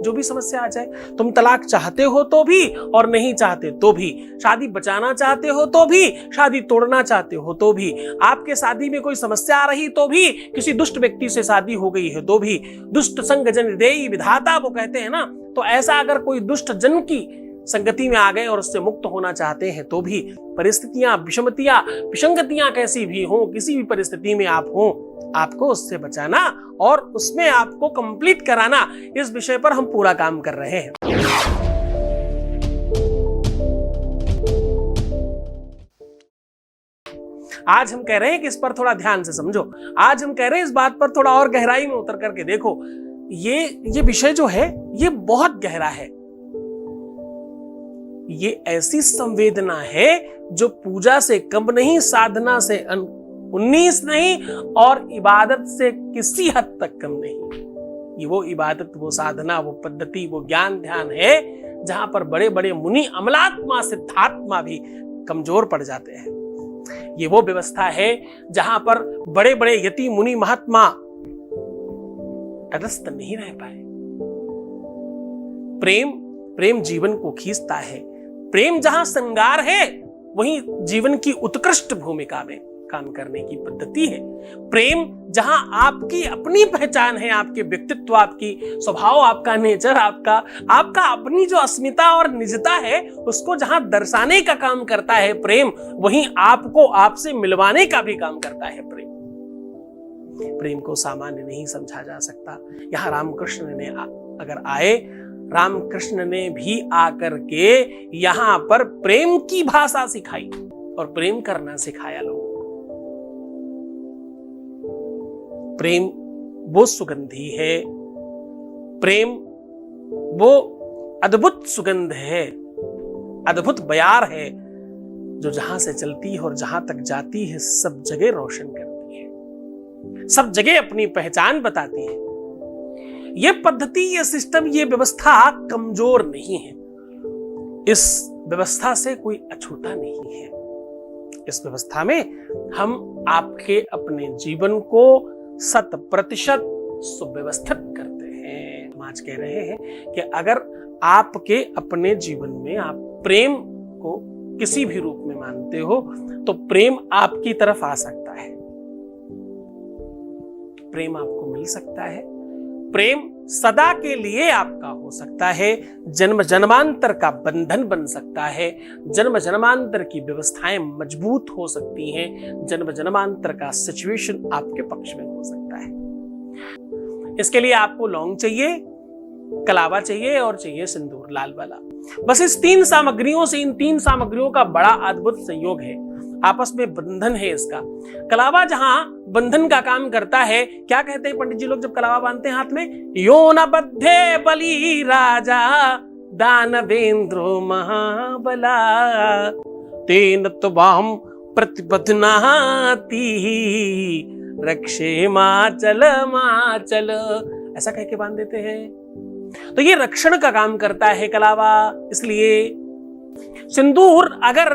जो भी समस्या आ जाए। तुम तलाक चाहते हो तो भी और नहीं चाहते तो भी, शादी बचाना चाहते हो तो भी, शादी तोड़ना चाहते हो तो भी, आपके शादी में कोई समस्या आ रही तो भी, किसी दुष्ट व्यक्ति से शादी हो गई है तो भी, दुष्ट संग जन देई विधाता वो कहते हैं ना, तो ऐसा अगर कोई दुष्ट जन की संगति में आ गए और उससे मुक्त होना चाहते हैं तो भी, परिस्थितियां विषमतियां विसंगतियां कैसी भी हो, किसी भी परिस्थिति में आप हो, आपको उससे बचाना और उसमें आपको कंप्लीट कराना, इस विषय पर हम पूरा काम कर रहे हैं। आज हम कह रहे हैं कि इस पर थोड़ा ध्यान से समझो। आज हम कह रहे हैं इस बात पर थोड़ा और गहराई में उतर करके देखो। ये विषय जो है ये बहुत गहरा है। ये ऐसी संवेदना है जो पूजा से कम नहीं, साधना से 19 नहीं और इबादत से किसी हद तक कम नहीं। ये वो इबादत, वो साधना, वो पद्धति, वो ज्ञान ध्यान है जहां पर बड़े बड़े मुनि, अमलात्मा, सिद्धात्मा भी कमजोर पड़ जाते हैं। ये वो व्यवस्था है जहां पर बड़े बड़े यति मुनि महात्मा तटस्थ नहीं रह पाए। प्रेम जीवन को खींचता है। प्रेम जहां श्रृंगार है वहीं जीवन की उत्कृष्ट भूमिका में काम करने की पद्धति है। प्रेम जहां आपकी अपनी पहचान है, आपके व्यक्तित्व, आपकी स्वभाव, आपका नेचर, आपका अपनी जो अस्मिता और निजता है उसको जहां दर्शाने का काम करता है प्रेम, वहीं आपको आपसे मिलवाने का भी काम करता है प्रेम को सामान्य नहीं समझा जा सकता। यहां रामकृष्ण ने अगर आए, रामकृष्ण ने भी आकर के यहां पर प्रेम की भाषा सिखाई और प्रेम करना सिखाया लोगों को। प्रेम वो सुगंधी है, प्रेम वो अद्भुत सुगंध है, अद्भुत बयार है जो जहां से चलती है और जहां तक जाती है सब जगह रोशन करती है, सब जगह अपनी पहचान बताती है। ये पद्धति, ये सिस्टम, ये व्यवस्था कमजोर नहीं है। इस व्यवस्था से कोई अछूता नहीं है। इस व्यवस्था में हम आपके अपने जीवन को 100% सुव्यवस्थित करते हैं। हम आज कह रहे हैं कि अगर आपके अपने जीवन में आप प्रेम को किसी भी रूप में मानते हो तो प्रेम आपकी तरफ आ सकता है, प्रेम आपको मिल सकता है, प्रेम सदा के लिए आपका हो सकता है, जन्म जन्मांतर का बंधन बन सकता है, जन्म जन्मांतर की व्यवस्थाएं मजबूत हो सकती हैं, जन्म जन्मांतर का सिचुएशन आपके पक्ष में हो सकता है। इसके लिए आपको लौंग चाहिए, कलावा चाहिए और चाहिए सिंदूर लाल वाला। बस इस 3 सामग्रियों से, इन 3 सामग्रियों का बड़ा अद्भुत संयोग है, आपस में बंधन है इसका। कलावा जहां बंधन का काम करता है, क्या कहते हैं पंडित जी लोग जब कलावा बांधते हैं हाथ में? यो न बद्धे बलि राजा दानवेंद्रो महाबला तेन त्वाम प्रतिबध्नाति रक्षे माचल माचल, ऐसा कह के बांध देते हैं। तो ये रक्षण का काम करता है कलावा। इसलिए सिंदूर अगर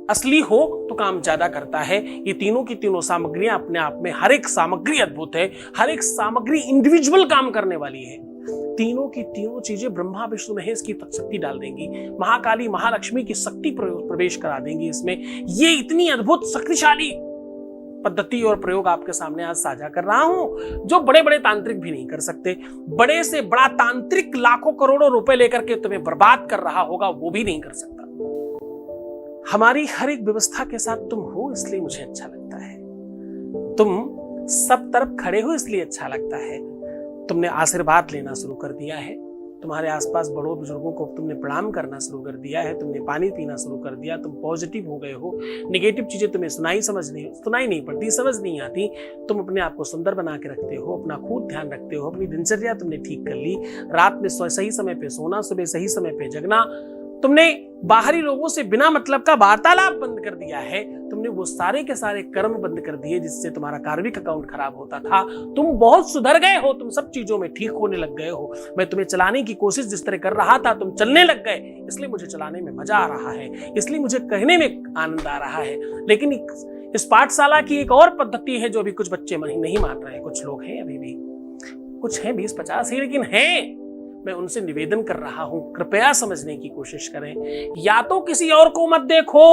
असली हो तो काम ज्यादा करता है। ये तीनों की तीनों सामग्रियां अपने आप में, हर एक सामग्री अद्भुत है, हर एक सामग्री इंडिविजुअल काम करने वाली है। तीनों की तीनों चीजें ब्रह्मा विष्णु महेश की शक्ति डाल देंगी, महाकाली महालक्ष्मी की शक्ति प्रवेश करा देंगी इसमें। ये इतनी अद्भुत शक्तिशाली पद्धति और प्रयोग आपके सामने आज साझा कर रहा हूं जो बड़े बड़े तांत्रिक भी नहीं कर सकते। बड़े से बड़ा तांत्रिक लाखों करोड़ों रुपए लेकर के तुम्हें बर्बाद कर रहा होगा, वो भी नहीं कर सकता। हमारी हर एक व्यवस्था के साथ तुम हो इसलिए मुझे अच्छा लगता है, तुम सब तरफ खड़े हो इसलिए अच्छा लगता है। तुमने आशीर्वाद लेना शुरू कर दिया है, तुम्हारे आसपास बड़ों बुजुर्गों को तुमने प्रणाम करना शुरू कर दिया है, तुमने पानी पीना शुरू कर दिया, तुम पॉजिटिव हो गए हो। नेगेटिव चीजें तुम्हें सुनाई नहीं पड़ती, समझ नहीं आती। तुम अपने आप को सुंदर बना के रखते हो, अपना खुद ध्यान रखते हो, अपनी दिनचर्या तुमने ठीक कर ली, रात में सही समय पे सोना, सुबह सही समय पे जगना, तुमने बाहरी लोगों से बिना मतलब का वार्तालाप बंद कर दिया है, तुमने वो सारे के सारे कर्म बंद कर दिए जिससे तुम्हारा कार्मिक अकाउंट खराब होता था। तुम बहुत सुधर गए हो, तुम सब चीजों में ठीक होने लग गए हो। मैं तुम्हें चलाने की कोशिश जिस तरह कर रहा था तुम चलने लग गए, इसलिए मुझे चलाने में मजा आ रहा है, इसलिए मुझे कहने में आनंद आ रहा है। लेकिन इस पाठशाला की एक और पद्धति है जो अभी कुछ बच्चे नहीं मान रहे हैं, कुछ लोग हैं अभी भी, कुछ हैं 20-50 ही, लेकिन हैं मैं उनसे निवेदन कर रहा हूं, कृपया समझने की कोशिश करें। या तो किसी और को मत देखो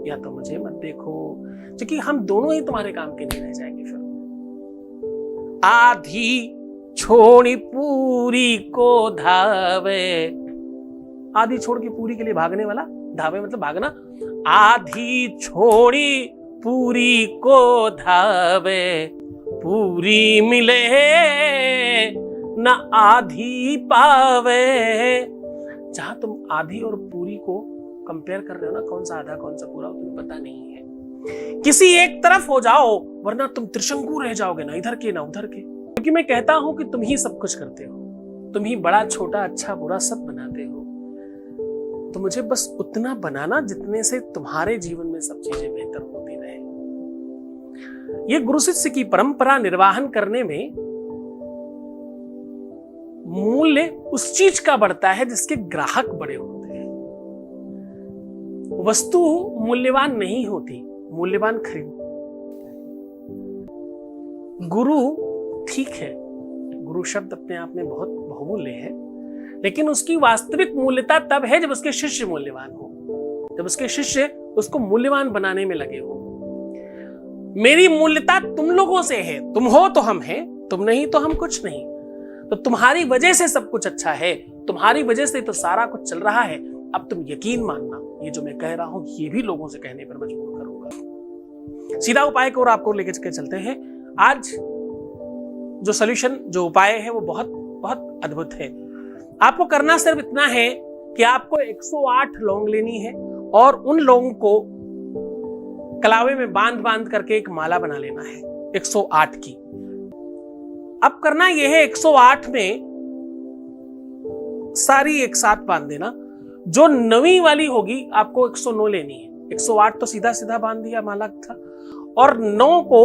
या तो मुझे मत देखो, क्योंकि हम दोनों ही तुम्हारे काम के नहीं रह जाएंगे फिर। आधी छोड़ी पूरी को धावे, आधी छोड़ के पूरी के लिए भागने वाला, धावे मतलब भागना। आधी छोड़ी पूरी को धावे, पूरी मिले न आधी पावे। जहां तुम आधी और पूरी को कंपेयर कर रहे हो ना, कौन सा आधा कौन सा पूरा, तुम्हें पता नहीं है। किसी एक तरफ हो जाओ वरना तुम त्रिशंकु रह जाओगे, ना इधर के ना उधर के। क्योंकि मैं कहता हूं कि तुम ही सब कुछ करते हो, तुम ही बड़ा छोटा अच्छा बुरा सब बनाते हो। तो मुझे बस उतना बनाना जितने से तुम्हारे जीवन में सब चीजें बेहतर होती रहे। ये गुरु शिष्य की परंपरा निर्वाहन करने में मूल्य उस चीज का बढ़ता है जिसके ग्राहक बड़े होते हैं। वस्तु मूल्यवान नहीं होती, मूल्यवान खरीद। गुरु ठीक है, गुरु शब्द अपने आप में बहुत बहुमूल्य है, लेकिन उसकी वास्तविक मूल्यता तब है जब उसके शिष्य मूल्यवान हो, जब उसके शिष्य उसको मूल्यवान बनाने में लगे हो। मेरी मूल्यता तुम लोगों से है, तुम हो तो हम हैं, तुम नहीं तो हम कुछ नहीं। तो तुम्हारी वजह से सब कुछ अच्छा है, तुम्हारी वजह से तो सारा कुछ चल रहा है। अब तुम यकीन मानना, ये जो मैं कह रहा हूं ये भी लोगों से कहने पर मजबूर करूंगा। सीधा उपाय को और आपको लेकर के चलते हैं। आज जो सॉल्यूशन, जो उपाय है वो बहुत बहुत अद्भुत है। आपको करना सिर्फ इतना है कि आपको 108 लौंग लेनी है और उन लौंग को कलावे में बांध बांध करके एक माला बना लेना है 108 की। अब करना यह है 108 में सारी एक साथ बांध देना। जो नवी वाली होगी आपको 109 लेनी है। 108 तो सीधा सीधा बांध दिया माला था, और 9 को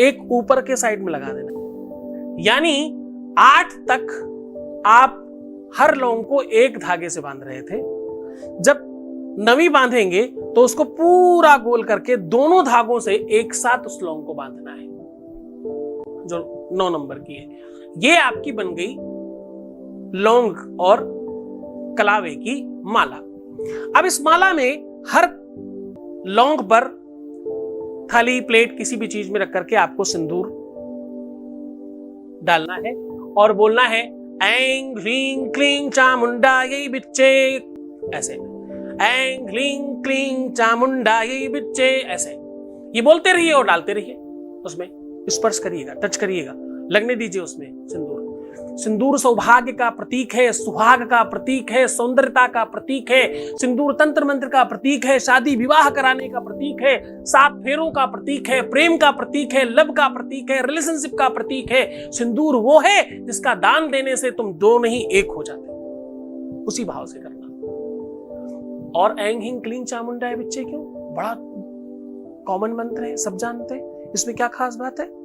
एक ऊपर के साइड में लगा देना। यानी 8 तक आप हर लौंग को एक धागे से बांध रहे थे। जब नवी बांधेंगे तो उसको पूरा गोल करके दोनों धागों से एक साथ उस लौंग को बांधना है जो 9 नंबर की है। ये आपकी बन गई लौंग और कलावे की माला। अब इस माला में हर लौंग पर थाली प्लेट किसी भी चीज में रख करके आपको सिंदूर डालना है और बोलना है ऐं ह्रीं क्लीं चामुंडायै बिच्चे, ऐसे। ऐं ह्रीं क्लीं चामुंडायै बिच्चे, ऐसे। ये बोलते रहिए और डालते रहिए, उसमें स्पर्श करिएगा, टच करिएगा, लगने दीजिए उसमें सिंदूर। सिंदूर सौभाग्य का प्रतीक है, सुहाग का प्रतीक है, सौंदर्यता का प्रतीक है। सिंदूर तंत्र मंत्र का प्रतीक है, शादी विवाह कराने का प्रतीक है, 7 फेरों का प्रतीक है, प्रेम का प्रतीक है, लव का प्रतीक है, रिलेशनशिप का प्रतीक है। सिंदूर वो है जिसका दान देने से तुम दो नहीं एक हो जाते। उसी भाव से करना। और ऐं ह्रीं क्लीं चामुंडायै बिच्चे क्यों? बड़ा कॉमन मंत्र है, सब जानते हैं, इसमें क्या खास बात है?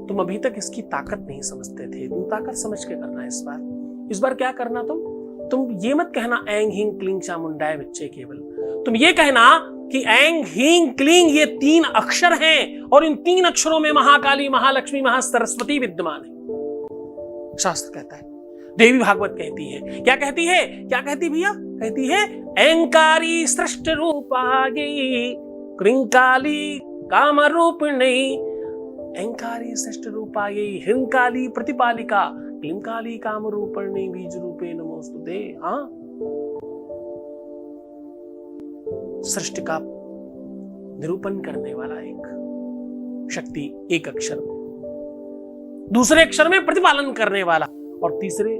तुम अभी तक इसकी ताकत नहीं समझते थे, तुम ताकत समझ के करना इस बार क्या करना, तुम ये मत कहना ऐं ह्रीं क्लीं चामुंडायै बिच्चे केवल, तुम ये कहना कि ऐं ह्रीं क्लीं ये 3 अक्षर हैं और इन 3 अक्षरों में महाकाली, महालक्ष्मी, महासरस्वती विद्यमान है। शास्त्र कहता है, देवी भागवत कहती है। क्या कहती है? क्या कहती भैया? कहती है ऐंकारी सृष्ट रूपायै क्रींकाली कामरूपिणी, ऐंकारी सृष्ट रूपायै ह्रींकाली प्रतिपालिका क्लींकाली कामरूपिणी बीज रूपे नमोस्तुते। हाँ, सृष्टि का निरूपण करने वाला एक शक्ति, एक अक्षर में, दूसरे अक्षर में प्रतिपालन करने वाला और तीसरे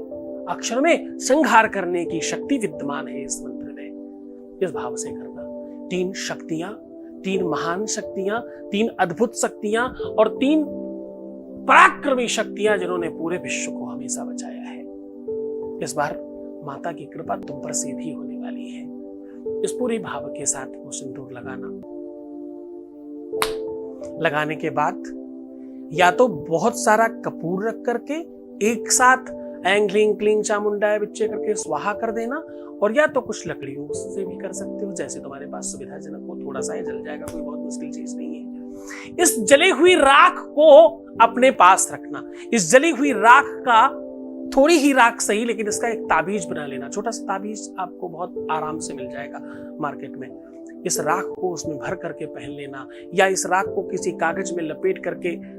अक्षर में संहार करने की शक्ति विद्यमान है इस मंत्र में। इस भाव से करना। 3 शक्तियां, 3 महान शक्तियां, 3 अद्भुत शक्तियां और 3 पराक्रमी शक्तियां जिन्होंने पूरे विश्व को हमेशा बचाया है। इस बार माता की कृपा तुम पर से भी होने वाली है। इस पूरे भाव के साथ वो सिंदूर लगाना। लगाने के बाद या तो बहुत सारा कपूर रख करके एक साथ ऐं ह्रीं क्लीं चामुंडायै बिच्चे करके स्वाहा कर देना, और या तो कुछ लकड़ियों से भी कर सकते हो, जैसे तुम्हारे पास सुविधाजनक हो। थोड़ा सा ही जल जाएगा, कोई बहुत मुश्किल चीज नहीं है। इस जली हुई राख को अपने पास रखना। इस जली हुई राख का थोड़ी ही राख सही, लेकिन इसका एक ताबीज बना लेना। छोटा सा ताबीज आपको बहुत आराम से मिल जाएगा मार्केट में। इस राख को उसमें भर करके पहन लेना, या इस राख को किसी कागज में लपेट करके,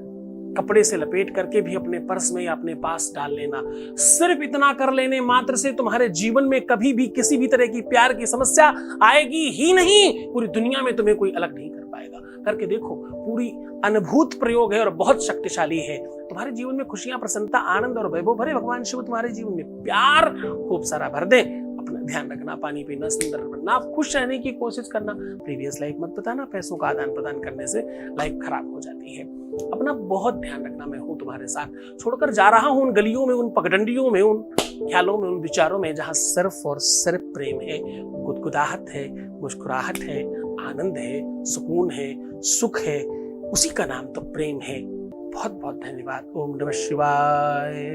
कपड़े से लपेट करके भी अपने पर्स में या अपने पास डाल लेना। सिर्फ इतना कर लेने मात्र से तुम्हारे जीवन में कभी भी किसी भी तरह की प्यार की समस्या आएगी ही नहीं। पूरी दुनिया में तुम्हें कोई अलग नहीं कर पाएगा। करके देखो, पूरी अनुभूत प्रयोग है और बहुत शक्तिशाली है। तुम्हारे जीवन में खुशियां, प्रसन्नता, आनंद और वैभव भरे। भगवान शिव तुम्हारे जीवन में प्यार खूब सारा भर दे। अपना ध्यान रखना, पानी पीना, सुंदर बनना, खुश रहने की कोशिश करना। प्रीवियस लाइफ मत बताना, पैसों का आदान प्रदान करने से लाइफ खराब हो जाती है। अपना बहुत ध्यान रखना। मैं हूं तुम्हारे साथ, छोड़कर जा रहा हूं उन गलियों में, उन पगडंडियों में, उन ख्यालों में, उन विचारों में जहां सिर्फ और सिर्फ प्रेम है, गुदगुदाहट है, मुस्कुराहट है, आनंद है, सुकून है, सुख है। उसी का नाम तो प्रेम है। बहुत बहुत धन्यवाद। ओम नमः शिवाय।